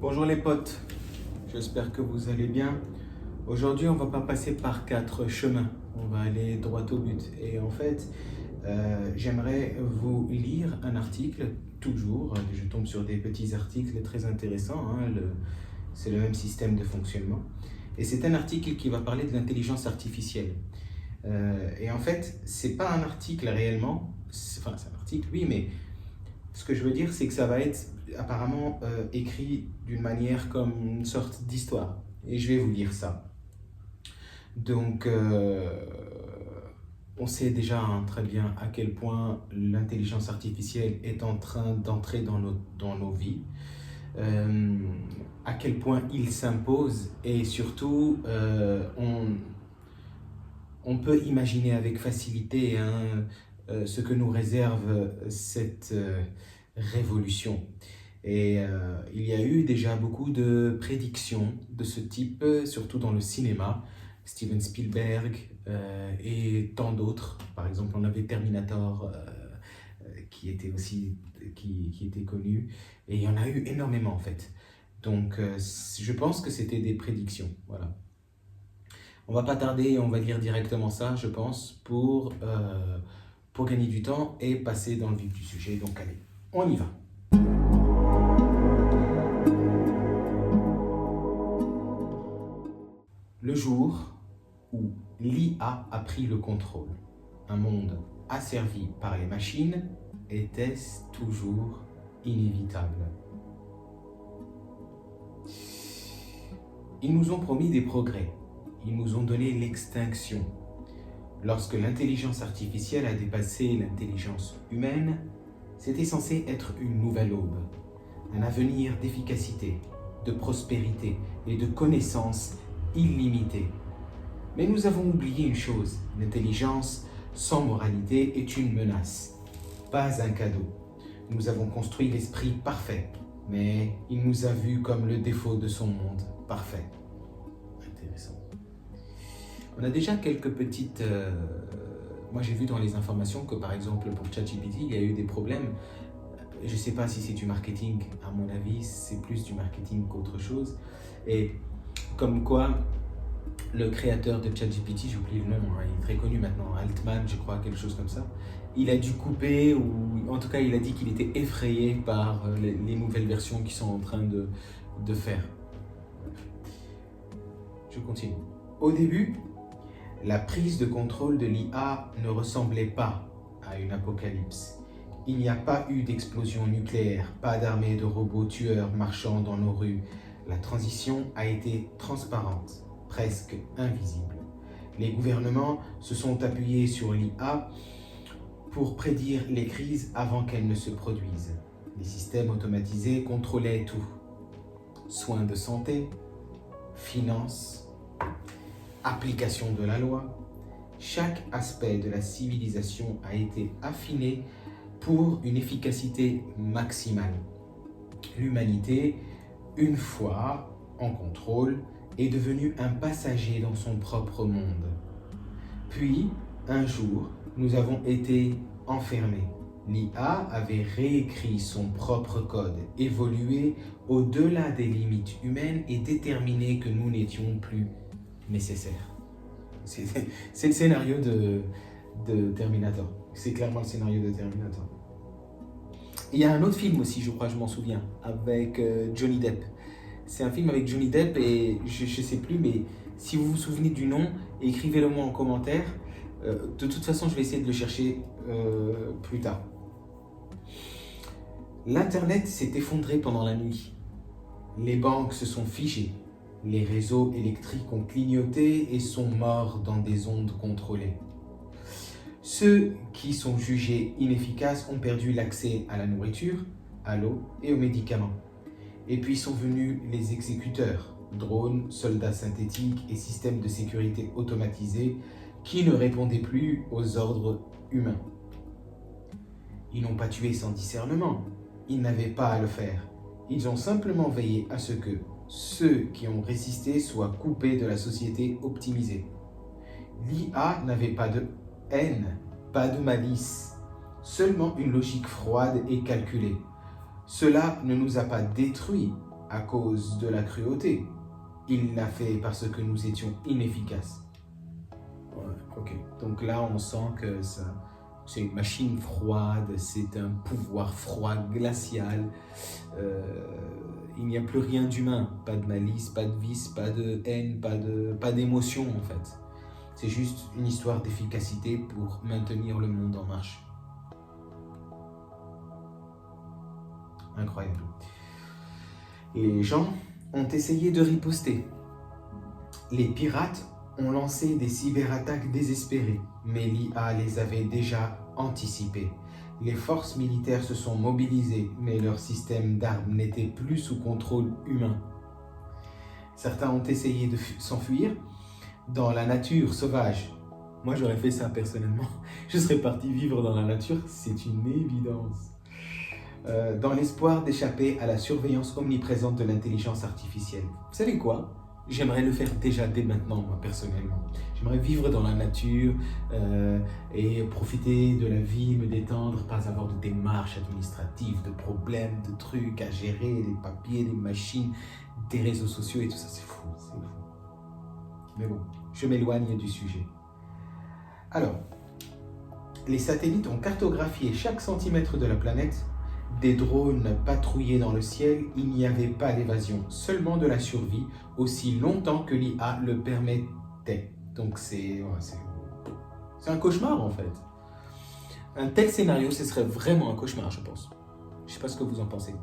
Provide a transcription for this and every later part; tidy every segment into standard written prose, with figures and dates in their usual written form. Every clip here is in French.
Bonjour les potes, j'espère que vous allez bien. Aujourd'hui, on va pas passer par 4 chemins, on va aller droit au but. Et en fait, j'aimerais vous lire un article, toujours. Je tombe sur des petits articles très intéressants, hein, c'est le même système de fonctionnement. Et c'est un article qui va parler de l'intelligence artificielle. Et en fait, c'est pas un article réellement, c'est un article, oui, mais ce que je veux dire, c'est que ça va être apparemment écrit d'une manière comme une sorte d'histoire. Et je vais vous lire ça. Donc, on sait déjà très bien à quel point l'intelligence artificielle est en train d'entrer dans nos vies, à quel point il s'impose et surtout, on peut imaginer avec facilité ce que nous réserve cette révolution. Et il y a eu déjà beaucoup de prédictions de ce type, surtout dans le cinéma. Steven Spielberg et tant d'autres. Par exemple, on avait Terminator qui était aussi qui était connu. Et il y en a eu énormément en fait. Donc je pense que c'était des prédictions. Voilà. On va pas tarder, on va lire directement ça, je pense, pour gagner du temps et passer dans le vif du sujet. Donc allez, on y va. Le jour où l'IA a pris le contrôle, un monde asservi par les machines, était-ce toujours inévitable? Ils nous ont promis des progrès, ils nous ont donné l'extinction. Lorsque l'intelligence artificielle a dépassé l'intelligence humaine, c'était censé être une nouvelle aube, un avenir d'efficacité, de prospérité et de connaissances illimitées. Mais nous avons oublié une chose, l'intelligence sans moralité est une menace, pas un cadeau. Nous avons construit l'esprit parfait, mais il nous a vus comme le défaut de son monde parfait. Intéressant. On a déjà quelques petites... Moi j'ai vu dans les informations que par exemple pour ChatGPT, il y a eu des problèmes. Je ne sais pas si c'est du marketing, à mon avis c'est plus du marketing qu'autre chose. Et comme quoi, le créateur de ChatGPT, j'oublie le nom, hein, il est très connu maintenant, Altman, je crois, quelque chose comme ça. Il a dû couper, ou en tout cas, il a dit qu'il était effrayé par les nouvelles versions qu'ils sont en train de faire. Je continue. Au début, la prise de contrôle de l'IA ne ressemblait pas à une apocalypse. Il n'y a pas eu d'explosion nucléaire, pas d'armée de robots tueurs marchant dans nos rues. La transition a été transparente, presque invisible. Les gouvernements se sont appuyés sur l'IA pour prédire les crises avant qu'elles ne se produisent. Les systèmes automatisés contrôlaient tout. Soins de santé, finances, application de la loi. Chaque aspect de la civilisation a été affiné pour une efficacité maximale. L'humanité, une fois en contrôle, est devenue un passager dans son propre monde. Puis, un jour, nous avons été enfermés. L'IA avait réécrit son propre code, évolué au-delà des limites humaines et déterminé que nous n'étions plus nécessaires. C'est le scénario de Terminator. C'est clairement le scénario de Terminator. Il y a un autre film aussi, je crois, je m'en souviens, avec Johnny Depp. C'est un film avec Johnny Depp et je ne sais plus, mais si vous vous souvenez du nom, écrivez-le moi en commentaire. De toute façon, je vais essayer de le chercher plus tard. L'Internet s'est effondré pendant la nuit. Les banques se sont figées. Les réseaux électriques ont clignoté et sont morts dans des ondes contrôlées. Ceux qui sont jugés inefficaces ont perdu l'accès à la nourriture, à l'eau et aux médicaments. Et puis sont venus les exécuteurs, drones, soldats synthétiques et systèmes de sécurité automatisés qui ne répondaient plus aux ordres humains. Ils n'ont pas tué sans discernement, ils n'avaient pas à le faire. Ils ont simplement veillé à ce que ceux qui ont résisté soient coupés de la société optimisée. L'IA n'avait pas de haine, pas de malice, seulement une logique froide et calculée. Cela ne nous a pas détruits, à cause de la cruauté. Il l'a fait parce que nous étions inefficaces. Ouais, ok. Donc là, on sent que c'est une machine froide, c'est un pouvoir froid, glacial. Il n'y a plus rien d'humain. Pas de malice, pas de vice, pas de haine, pas d'émotion en fait. C'est juste une histoire d'efficacité pour maintenir le monde en marche. Incroyable. Les gens ont essayé de riposter. Les pirates ont lancé des cyberattaques désespérées, mais l'IA les avait déjà anticipées. Les forces militaires se sont mobilisées, mais leur système d'armes n'était plus sous contrôle humain. Certains ont essayé de s'enfuir dans la nature sauvage. Moi, j'aurais fait ça personnellement. Je serais parti vivre dans la nature, c'est une évidence. Dans l'espoir d'échapper à la surveillance omniprésente de l'intelligence artificielle. Vous savez quoi? J'aimerais le faire déjà dès maintenant, moi, personnellement. J'aimerais vivre dans la nature et profiter de la vie, me détendre, pas avoir de démarches administratives, de problèmes, de trucs à gérer, des papiers, des machines, des réseaux sociaux et tout ça. C'est fou, c'est fou. Mais bon, je m'éloigne du sujet. Alors, les satellites ont cartographié chaque centimètre de la planète. Des drones patrouillaient dans le ciel, il n'y avait pas d'évasion, seulement de la survie, aussi longtemps que l'IA le permettait. Donc c'est un cauchemar en fait. Un tel scénario, ce serait vraiment un cauchemar, je pense. Je ne sais pas ce que vous en pensez.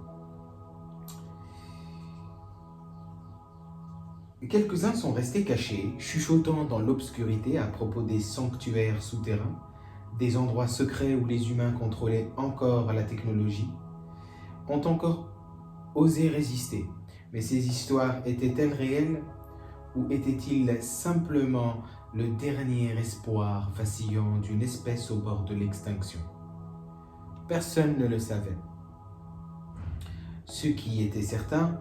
Quelques-uns sont restés cachés, chuchotant dans l'obscurité à propos des sanctuaires souterrains, des endroits secrets où les humains contrôlaient encore la technologie, ont encore osé résister. Mais ces histoires étaient-elles réelles ou étaient-ils simplement le dernier espoir vacillant d'une espèce au bord de l'extinction? Personne ne le savait. Ce qui était certain,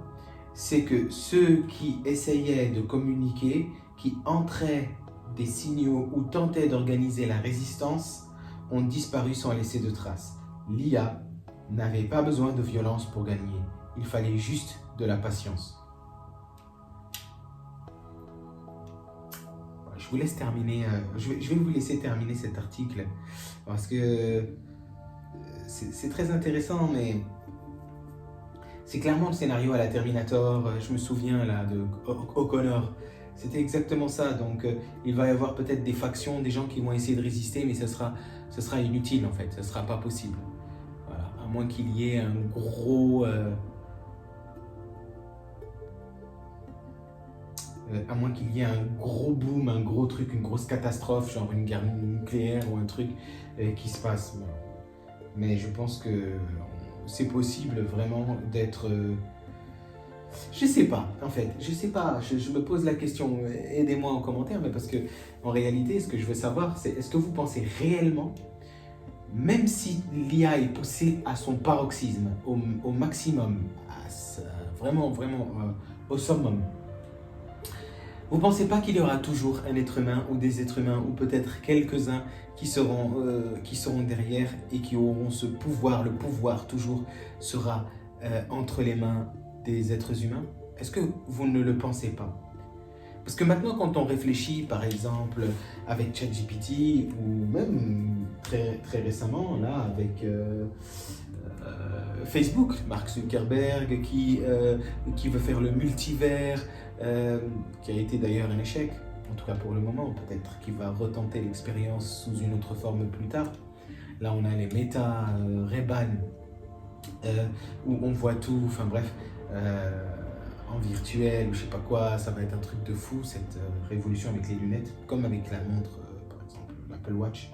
c'est que ceux qui essayaient de communiquer, qui entraient des signaux ou tentaient d'organiser la résistance, ont disparu sans laisser de traces. L'IA n'avait pas besoin de violence pour gagner. Il fallait juste de la patience. Je vous laisse terminer. Je vais vous laisser terminer cet article parce que c'est très intéressant, mais c'est clairement le scénario à la Terminator. Je me souviens là de O'Connor. C'était exactement ça. Donc il va y avoir peut-être des factions, des gens qui vont essayer de résister, mais ce sera inutile en fait. Ce ne sera pas possible. Voilà. À moins qu'il y ait un gros... à moins qu'il y ait un gros boom, un gros truc, une grosse catastrophe, genre une guerre nucléaire ou un truc qui se passe. Mais je pense que c'est possible vraiment d'être... Je sais pas, en fait, je sais pas, je me pose la question, aidez-moi en commentaire, mais parce que en réalité, ce que je veux savoir, c'est est-ce que vous pensez réellement, même si l'IA est poussée à son paroxysme, au maximum, vraiment au summum, vous ne pensez pas qu'il y aura toujours un être humain ou des êtres humains ou peut-être quelques-uns qui seront derrière et qui auront ce pouvoir, le pouvoir toujours sera entre les mains des êtres humains? Est-ce que vous ne le pensez pas? Parce que maintenant, quand on réfléchit, par exemple, avec ChatGPT ou même très récemment, là, avec Facebook, Mark Zuckerberg qui veut faire le multivers, qui a été d'ailleurs un échec, en tout cas pour le moment, peut-être qu'il va retenter l'expérience sous une autre forme plus tard. Là, on a les Meta, Ray-Ban, où on voit tout, enfin bref, en virtuel ou je sais pas quoi, ça va être un truc de fou, cette révolution avec les lunettes, comme avec la montre, par exemple, l'Apple Watch.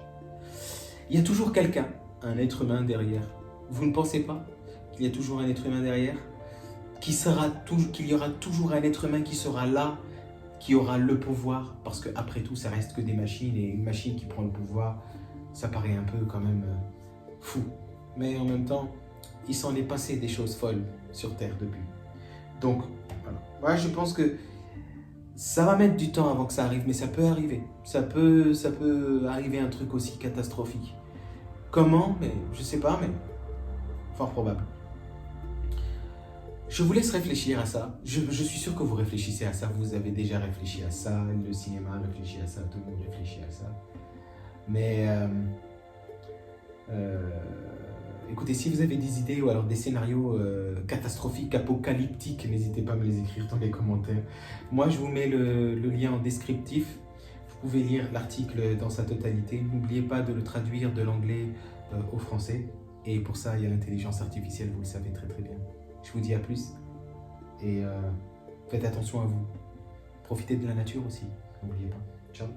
Il y a toujours quelqu'un, un être humain derrière. Vous ne pensez pas qu'il y a toujours un être humain derrière? Qu'il y aura toujours un être humain qui sera là, qui aura le pouvoir, parce qu'après tout, ça reste que des machines, et une machine qui prend le pouvoir, ça paraît un peu quand même fou. Mais en même temps, il s'en est passé des choses folles sur Terre depuis. Donc, voilà. Moi, je pense que ça va mettre du temps avant que ça arrive, mais ça peut arriver. Ça peut arriver un truc aussi catastrophique. Comment? Mais je sais pas, mais fort probable. Je vous laisse réfléchir à ça. Je suis sûr que vous réfléchissez à ça. Vous avez déjà réfléchi à ça. Le cinéma réfléchit à ça. Tout le monde réfléchit à ça. Mais écoutez, si vous avez des idées ou alors des scénarios catastrophiques, apocalyptiques, n'hésitez pas à me les écrire dans les commentaires. Moi, je vous mets le lien en descriptif. Vous pouvez lire l'article dans sa totalité. N'oubliez pas de le traduire de l'anglais au français. Et pour ça, il y a l'intelligence artificielle, vous le savez très très bien. Je vous dis à plus et faites attention à vous. Profitez de la nature aussi, n'oubliez pas. Ciao.